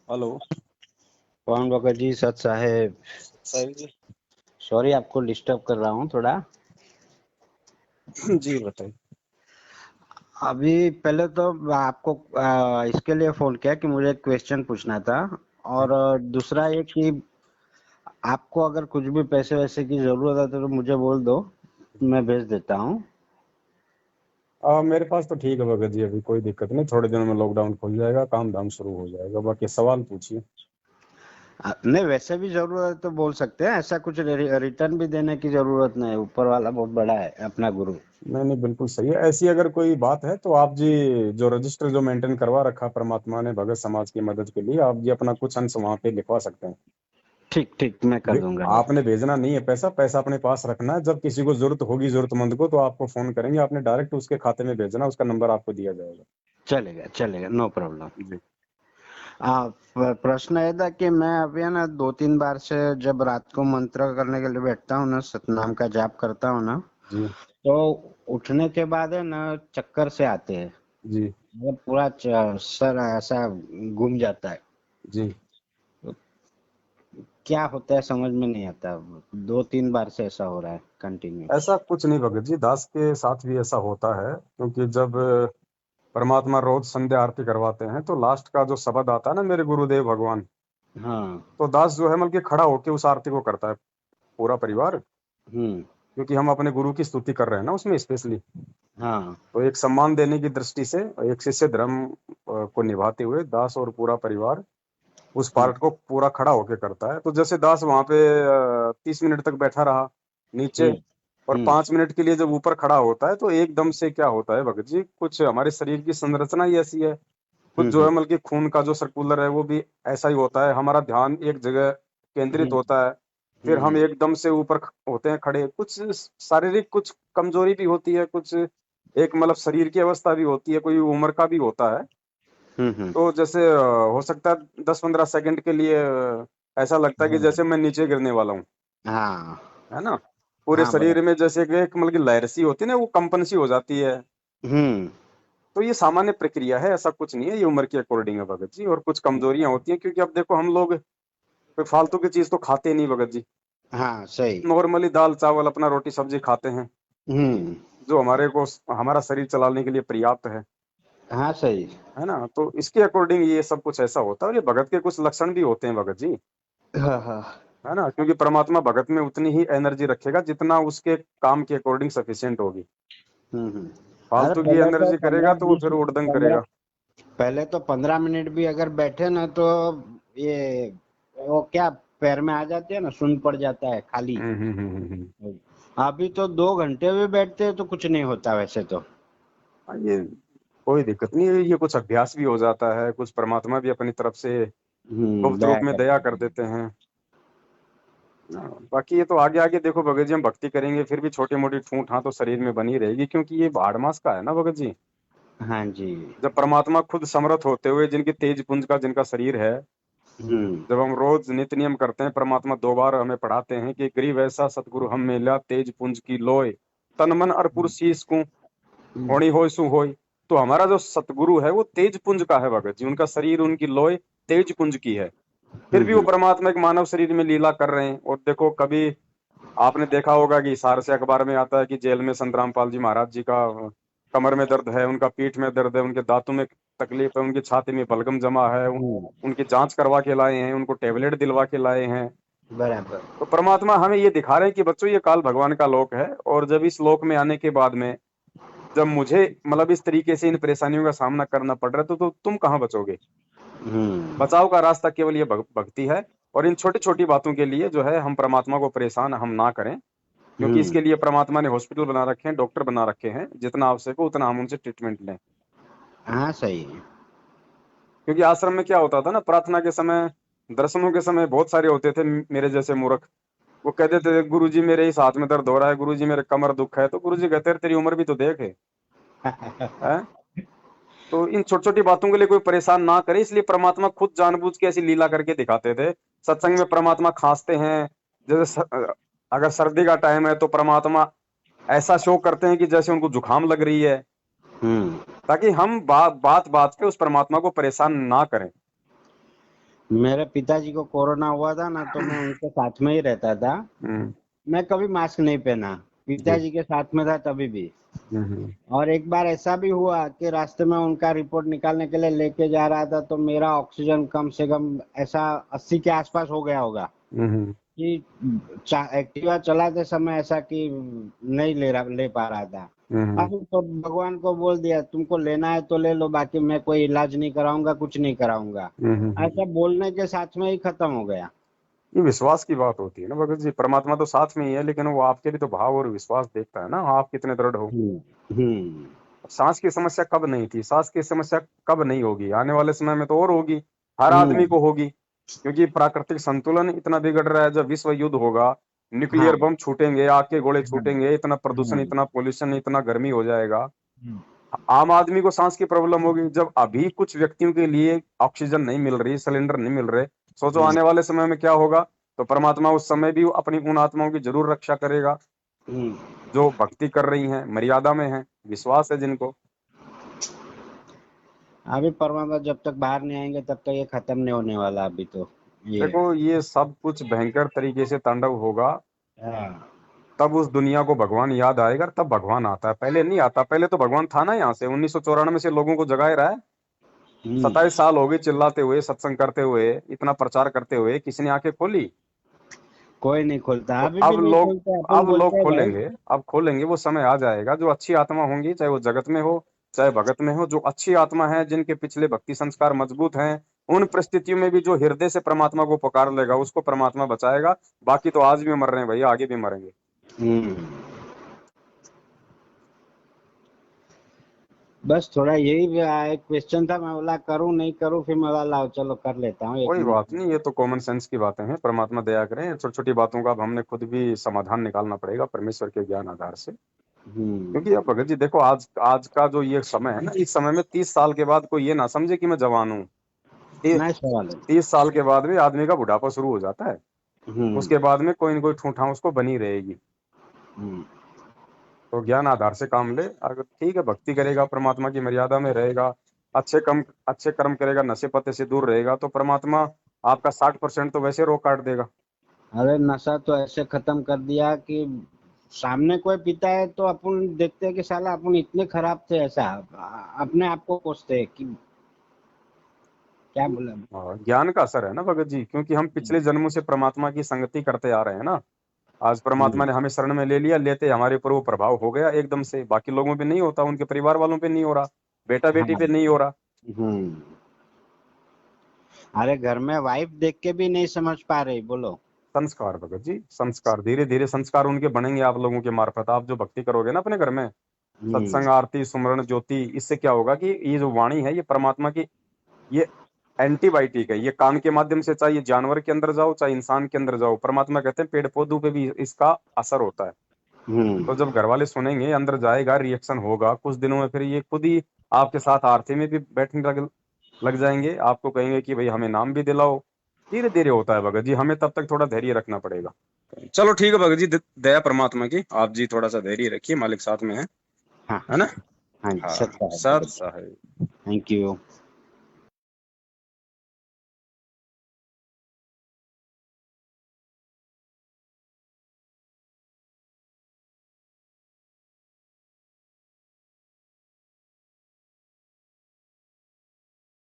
Hello. कौन भगत जी? सत साहेब। साहिल जी। Sorry, आपको डिस्टर्ब कर रहा हूँ थोड़ा। जी बताइए। अभी पहले तो आपको इसके लिए फोन किया कि मुझे एक क्वेश्चन पूछना था। और दूसरा ये कि आपको अगर कुछ भी पैसे वैसे की जरूरत है तो मुझे बोल दो, मैं भेज देता हूँ। मेरे पास तो ठीक है भगत जी, अभी कोई दिक्कत नहीं। थोड़े दिनों में लॉकडाउन खुल जाएगा, काम धाम शुरू हो जाएगा। बाकी सवाल पूछिए। नहीं, वैसे भी जरूरत है तो बोल सकते हैं। ऐसा कुछ रिटर्न भी देने की जरूरत नहीं है। ऊपर वाला बहुत बड़ा है, अपना गुरु। नहीं नहीं, बिल्कुल सही है। ऐसी अगर कोई बात है तो आप जी जो रजिस्टर जो मेंटेन करवा रखा परमात्मा ने भगत समाज की मदद के लिए, आप जी अपना कुछ अंश वहां पे लिखवा सकते हैं। ठीक ठीक, मैं कर दूंगा। आपने भेजना नहीं है पैसा, पैसा अपने पास रखना है। जब किसी को जरूरत होगी, जरूरतमंद को, तो आपको फोन करेंगे। आपने डायरेक्ट उसके खाते में भेजना, उसका नंबर आपको दिया जाएगा। चलेगा चलेगा, नो प्रॉब्लम। जी प्रश्न ये था कि मैं अभी है ना 2-3 बार से जब रात को मंत्र करने के लिए बैठता हूँ ना, सतनाम का जाप करता हूँ ना, जी तो उठने के बाद है ना चक्कर से आते हैं। जी वो पूरा सर ऐसा घूम जाता है। जी। तो क्या होता है समझ में नहीं आता। 2-3 बार से ऐसा हो रहा है कंटिन्यू। ऐसा कुछ नहीं भगत जी, दास के साथ भी ऐसा होता है। क्योंकि जब परमात्मा रोज संध्या आरती करवाते हैं तो लास्ट का जो शब्द आता है ना, मेरे गुरुदेव भगवान, हाँ। तो दास जो है मतलब कि खड़ा होके उस आरती को करता है, पूरा परिवार। हम्म। क्योंकि हम अपने गुरु की स्तुति कर रहे हैं ना उसमें स्पेशली। हाँ। तो एक सम्मान देने की दृष्टि से एक शिष्य धर्म को निभाते हुए दास और पूरा परिवार उस हम्म। पार्ट को पूरा खड़ा होके करता है। तो जैसे दास वहां पे 30 मिनट तक बैठा रहा नीचे, हम्म। और हम्म। 5 मिनट के लिए जब ऊपर खड़ा होता है, तो एकदम से क्या होता है भगत जी, कुछ हमारे शरीर की संरचना ही ऐसी है। कुछ जो है हम्म। मतलब कि खून का जो सर्कुलर है वो भी ऐसा ही होता है। हमारा ध्यान एक जगह केंद्रित हम्म। होता है। फिर हम हम्म। एकदम से ऊपर होते हैं खड़े। कुछ शारीरिक कुछ कमजोरी भी होती है, कुछ एक मतलब शरीर की अवस्था भी होती है, कोई उम्र का भी होता है। हम्म। तो जैसे हो सकता है 10-15 सेकंड के लिए ऐसा लगता है कि हाँ। जैसे मैं नीचे गिरने वाला हूँ, हाँ। है ना। पूरे हाँ, शरीर में बराबर। जैसे कि एक मतलब कि लहर सी होती है ना, वो कंपन सी हो जाती है। हम्म। तो ये सामान्य प्रक्रिया है, ऐसा कुछ नहीं है। ये उम्र के अकॉर्डिंग है भगत जी। और कुछ कमजोरियां होती हैं, क्योंकि अब देखो हम लोग कोई फालतू की चीज तो खाते नहीं भगत जी। हाँ, सही। नॉर्मली दाल चावल अपना रोटी सब्जी खाते हैं, हम्म। जो हमारे को हमारा शरीर चलाने के लिए पर्याप्त हाँ, सही। है ना। तो इसके अकॉर्डिंग ये सब कुछ ऐसा होता है। और ये भगत के कुछ लक्षण भी होते हैं भगत जी, हाँ हाँ। है ना। क्योंकि परमात्मा भगत में उतनी ही एनर्जी रखेगा जितना उसके काम के अकॉर्डिंग सफिशिएंट होगी। हम्म। अरे फालतू की पहले तो एनर्जी करेगा पंद्रह तो वो बीस फिर उड़दंग पंद्रह करेगा। पहले तो 15 मिनट भी अगर बैठे ना तो ये वो क्या, पैर में आ जाते हैं ना, सुन पड़ जाता है खाली। अभी तो 2 घंटे भी बैठते हैं तो कुछ नहीं होता वैसे तो। ये कोई दिक्कत नहीं है। ये कुछ अभ्यास भी हो जाता है, कुछ परमात्मा भी अपनी तरफ से गुप्त दया रूप में दया करते कर हैं। देते हैं। बाकी ये तो आगे आगे देखो भगत जी, हम भक्ति करेंगे फिर भी छोटी मोटी ठूठ हाँ तो शरीर में बनी रहेगी, क्योंकि ये भाड़ मास का है ना भगत जी। हाँ जी। जब परमात्मा खुद समर्थ होते हुए, जिनके तेज पुंज का जिनका शरीर है, हम्म। जब हम रोज नित्य नियम करते हैं, परमात्मा 2 बार हमें पढ़ाते हैं कि गरीब ऐसा सतगुरु हम मेला तेज पुंज की लोय, तन मन अरपुर शीस को होनी होय सु होय। तो हमारा जो सतगुरु है वो तेज पुंज का है भगत जी। उनका शरीर उनकी लोय तेज पुंज की है। फिर भी वो हम्म। परमात्मा एक मानव शरीर में लीला कर रहे हैं। और देखो कभी आपने देखा होगा कि सार से अखबार में आता है कि जेल में संत रामपाल जी महाराज जी का कमर में दर्द है, उनका पीठ में दर्द है, उनके दांतों में तकलीफ है, उनकी छाती में बलगम जमा है। उनकी जांच करवा के लाए हैं, उनको टेबलेट दिलवा के लाए हैं। बराबर। तो परमात्मा हमें ये दिखा रहे हैं कि बच्चों ये काल भगवान का लोक है। और जब इस लोक में आने के बाद में जब मुझे मतलब इस तरीके से इन परेशानियों का सामना करना पड़ रहा है, तो तुम कहाँ बचोगे। हम्म। बचाव का रास्ता केवल ये भक्ति है। और इन छोटी छोटी बातों के लिए जो है हम परमात्मा को परेशान हम ना करें। क्योंकि हम्म। इसके लिए परमात्मा ने हॉस्पिटल बना रखे हैं, डॉक्टर बना रखे हैं। जितना आवश्यक हो उतना हम उनसे ट्रीटमेंट लें। हाँ, सही है। क्योंकि आश्रम में क्या होता था ना, प्रार्थना के समय, दर्शनों के समय बहुत सारे होते थे मेरे जैसे मूर्ख। वो कहते थे गुरु जी मेरे इस हाथ में दर्द हो रहा है, गुरु जी मेरे कमर दुख है। तो गुरु जी कहते तेरी उम्र भी तो देख है। तो इन छोटी छोटी बातों के लिए कोई परेशान ना करे, इसलिए परमात्मा खुद जानबूझ के ऐसी लीला करके दिखाते थे। सत्संग में परमात्मा खांसते हैं। जैसे अगर सर्दी का टाइम है तो परमात्मा ऐसा शो करते हैं कि जैसे उनको जुकाम लग रही है, हम्म। ताकि हम बात बात पे उस परमात्मा को परेशान ना करें। मेरे पिताजी को कोरोना हुआ था ना, तो मैं उनके साथ में ही रहता था। हम्म। मैं कभी मास्क नहीं पहना, जी। पिताजी के साथ में था तभी भी। हम्म। और एक बार ऐसा भी हुआ कि रास्ते में उनका रिपोर्ट निकालने के लिए लेके जा रहा था, तो मेरा ऑक्सीजन कम से कम ऐसा 80 के आसपास हो गया होगा हम्म। कि एक्टिवा चलाते समय ऐसा कि नहीं ले पा रहा था। हम्म। अभी तो भगवान को बोल दिया, तुमको लेना है तो ले लो, बाकी मैं कोई इलाज नहीं कराऊंगा, कुछ नहीं कराऊंगा। ऐसा बोलने के साथ में ही खत्म हो गया। ये विश्वास की बात होती है ना भगत जी, परमात्मा तो साथ में ही है, लेकिन वो आपके भी तो भाव और विश्वास देखता है ना, आप कितने दृढ़ हो। हम्म। सांस की समस्या कब नहीं थी, सांस की समस्या कब नहीं होगी, आने वाले समय में तो और होगी, हर आदमी हम्म। को होगी। क्योंकि प्राकृतिक संतुलन इतना बिगड़ रहा है, जब विश्व युद्ध होगा, न्यूक्लियर हाँ। बम छूटेंगे, आग के गोले हाँ। छूटेंगे, इतना प्रदूषण, हाँ। इतना पोल्यूशन, इतना गर्मी हो जाएगा, हम्म। आम आदमी को सांस की प्रॉब्लम होगी। जब अभी कुछ व्यक्तियों के लिए ऑक्सीजन नहीं मिल रही, सिलेंडर नहीं मिल रहे, सोचो हम्म। आने वाले समय में क्या होगा। तो परमात्मा उस समय भी अपनी उन आत्माओं की जरूर रक्षा करेगा हम्म। जो भक्ति कर रही हैं, मर्यादा में हैं, विश्वास है जिनको। अभी परमात्मा जब तक बाहर नहीं आएंगे तब तक ये खत्म नहीं होने वाला अभी तो ये। देखो ये सब कुछ भयंकर तरीके से तांडव होगा, हाँ। तब उस दुनिया को भगवान याद आएगा, तब भगवान आता है, पहले नहीं आता। पहले तो भगवान था ना, यहाँ से 1994 से लोगों को जगाए रहा है। हम्म। 27 साल हो गए चिल्लाते हुए, सत्संग करते हुए, इतना प्रचार करते हुए, किसी ने आंखें खोली? कोई नहीं खोलता, तो अभी भी अब नहीं लोग, खोलते, अपन अब लोग बोलते हैं भाई। खोलेंगे, अब खोलेंगे। वो समय आ जाएगा, जो अच्छी आत्मा होंगी, चाहे वो जगत में हो चाहे भगत में हो, जो अच्छी आत्मा है, जिनके पिछले भक्ति संस्कार मजबूत हैं, उन परिस्थितियों में भी जो हृदय से परमात्मा को पुकार लेगा, उसको परमात्मा बचाएगा। बाकी तो आज भी मर रहे हैं भैया, आगे भी मरेंगे। हम्म। बस थोड़ा यही भी एक क्वेश्चन था, मैं बोला करूं नहीं करूं, फिर मैं बोला लाओ चलो कर लेता हूँ, एक कोई मिनट बात नहीं, ये तो कॉमन सेंस की बातें हैं, परमात्मा दया करें। छोटी छोटी बातों का अब हमने खुद भी समाधान निकालना पड़ेगा परमेश्वर के ज्ञान आधार से। हम्म। क्योंकि अब भगत जी देखो, आज आज का जो ये समय है ना, इस समय में 30 साल के बाद कोई ये ना समझे कि मैं जवान हूँ। नाइस सवाल है। 30 साल के बाद भी आदमी का बुढ़ापा शुरू हो जाता है। हम्म। उसके बाद में कोई न कोई ठूठा उसको बनी रहेगी। हम्म। तो ज्ञान आधार से काम ले, अगर ठीक है, भक्ति करेगा, परमात्मा की मर्यादा में रहेगा, अच्छे कर्म करेगा, नशे पत्ते से दूर रहेगा, तो परमात्मा आपका 60% तो वैसे रोक काट देगा। अरे नशा तो ऐसे खत्म कर दिया कि सामने कोई पीता है तो अपन देखते हैं कि साला अपन इतने खराब थे, ऐसा अपने आप को कोसते हैं कि क्या बोले। हाँ, ज्ञान का असर है ना भगत जी, क्योंकि हम पिछले जन्मों से परमात्मा की संगति करते आ रहे हैं ना। आज परमात्मा हम्म। ने हमें शरण में ले लिया, लेते हमारे ऊपर वो प्रभाव हो गया एकदम से। बाकी लोगों पे नहीं होता, उनके परिवार वालों पे नहीं हो रहा, बेटा बेटी हाँ। पे नहीं हो रहा। हम्म। अरे घर में वाइफ देख के भी नहीं समझ पा रही, बोलो। संस्कार भगत जी, संस्कार, धीरे धीरे संस्कार उनके बनेंगे आप लोगों के मार्फत। आप जो भक्ति करोगे ना अपने घर में, हम्म। सत्संग, आरती, सुमरण, ज्योति, इससे क्या होगा कि ये जो वाणी है, ये परमात्मा की, ये एंटीबायोटिक है। ये कान के माध्यम से, चाहे ये जानवर के अंदर जाओ चाहे इंसान के अंदर जाओ, परमात्मा कहते हैं पेड़ पौधों पे भी इसका असर होता है। हम्म। तो जब घर वाले सुनेंगे, अंदर जाएगा, रिएक्शन होगा, कुछ दिनों में फिर ये खुद ही आपके साथ आरती में भी बैठने लग जाएंगे। आपको कहेंगे कि भाई हमें नाम भी दिलाओ। धीरे धीरे होता है भगत जी, हमें तब तक थोड़ा धैर्य रखना पड़ेगा। चलो ठीक है भगत जी, दया परमात्मा की, आप जी थोड़ा सा धैर्य रखिए, मालिक साथ में है हाँ। ना। हाँ जी, हाँ, सत्ता है साथ भगत। साहेब। Thank you.